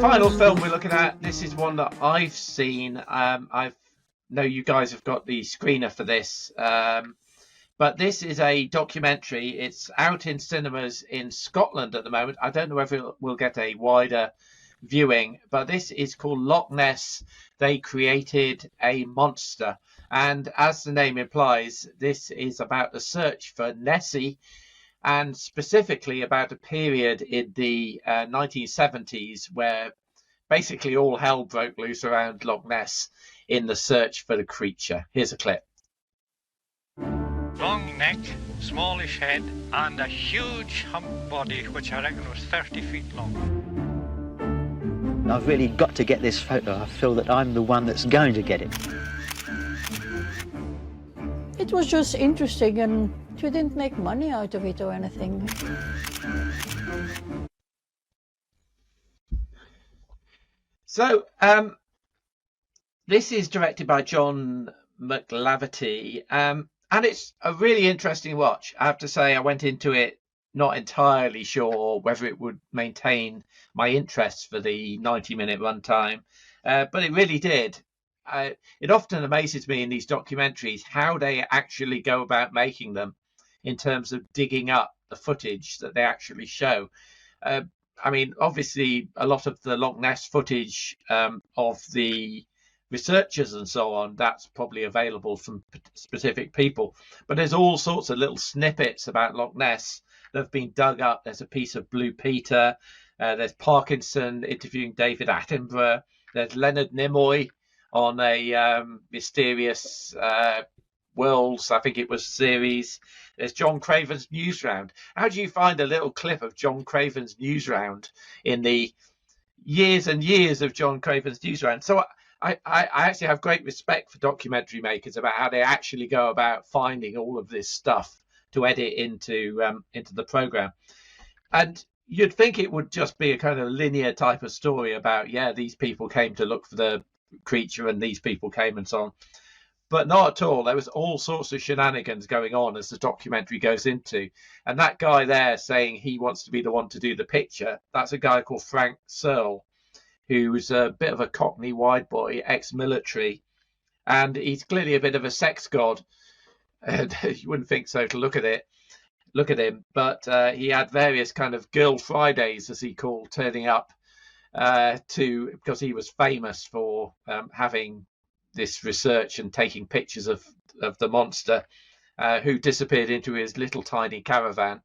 final film we're looking at, this is one that I've seen. I know you guys have got the screener for this, but this is a documentary. It's out in cinemas in Scotland at the moment. I don't know whether we'll get a wider viewing, but this is called Loch Ness. They created a monster, and as the name implies, this is about the search for Nessie, and specifically about a period in the 1970s where basically all hell broke loose around Loch Ness in the search for the creature. Here's a clip. Long neck, smallish head, and a huge hump body, which I reckon was 30 feet long. I've really got to get this photo. I feel that I'm the one that's going to get it. It was just interesting, and we didn't make money out of it or anything. So, this is directed by John McLaverty, and it's a really interesting watch. I have to say, I went into it not entirely sure whether it would maintain my interest for the 90-minute runtime, but it really did. It often amazes me in these documentaries how they actually go about making them in terms of digging up the footage that they actually show. I mean, obviously, a lot of the Loch Ness footage of the researchers and so on, that's probably available from specific people. But there's all sorts of little snippets about Loch Ness that have been dug up. There's a piece of Blue Peter. There's Parkinson interviewing David Attenborough. There's Leonard Nimoy on a mysterious Worlds, I think it was, series. There's John Craven's Newsround. How do you find a little clip of John Craven's Newsround in the years and years of John Craven's Newsround? So I actually have great respect for documentary makers about how they actually go about finding all of this stuff to edit into the program. And you'd think it would just be a kind of linear type of story about, yeah, these people came to look for the creature and these people came and so on. But not at all. There was all sorts of shenanigans going on as the documentary goes into. And that guy there saying he wants to be the one to do the picture, that's a guy called Frank Searle, who's a bit of a Cockney wide boy, ex-military. And he's clearly a bit of a sex god. And you wouldn't think so to look at him. But he had various kind of girl Fridays, as he called, turning up because he was famous for having this research and taking pictures of the monster, who disappeared into his little tiny caravan.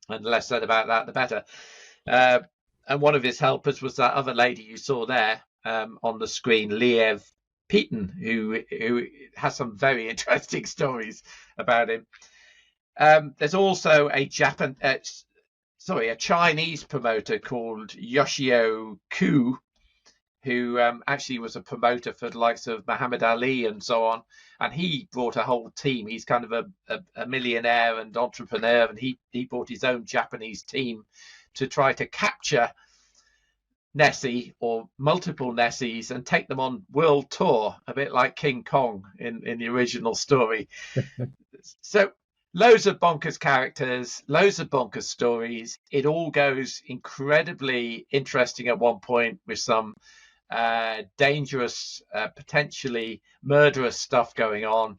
And the less said about that, the better. And one of his helpers was that other lady you saw there on the screen, Liev Peaton, who has some very interesting stories about him. There's also a Chinese promoter called Yoshio Ku, who actually was a promoter for the likes of Muhammad Ali and so on. And he brought a whole team. He's kind of a millionaire and entrepreneur, and he brought his own Japanese team to try to capture Nessie or multiple Nessies and take them on world tour, a bit like King Kong in the original story. So loads of bonkers characters, loads of bonkers stories. It all goes incredibly interesting at one point with some dangerous, potentially murderous stuff going on.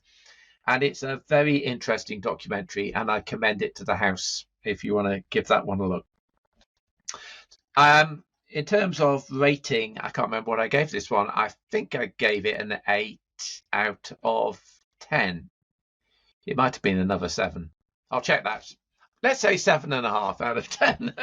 And it's a very interesting documentary, and I commend it to the house if you want to give that one a look. In terms of rating, I can't remember what I gave this one. I think I gave it an 8 out of 10. It might have been another 7. I'll check that. Let's say 7.5 out of 10.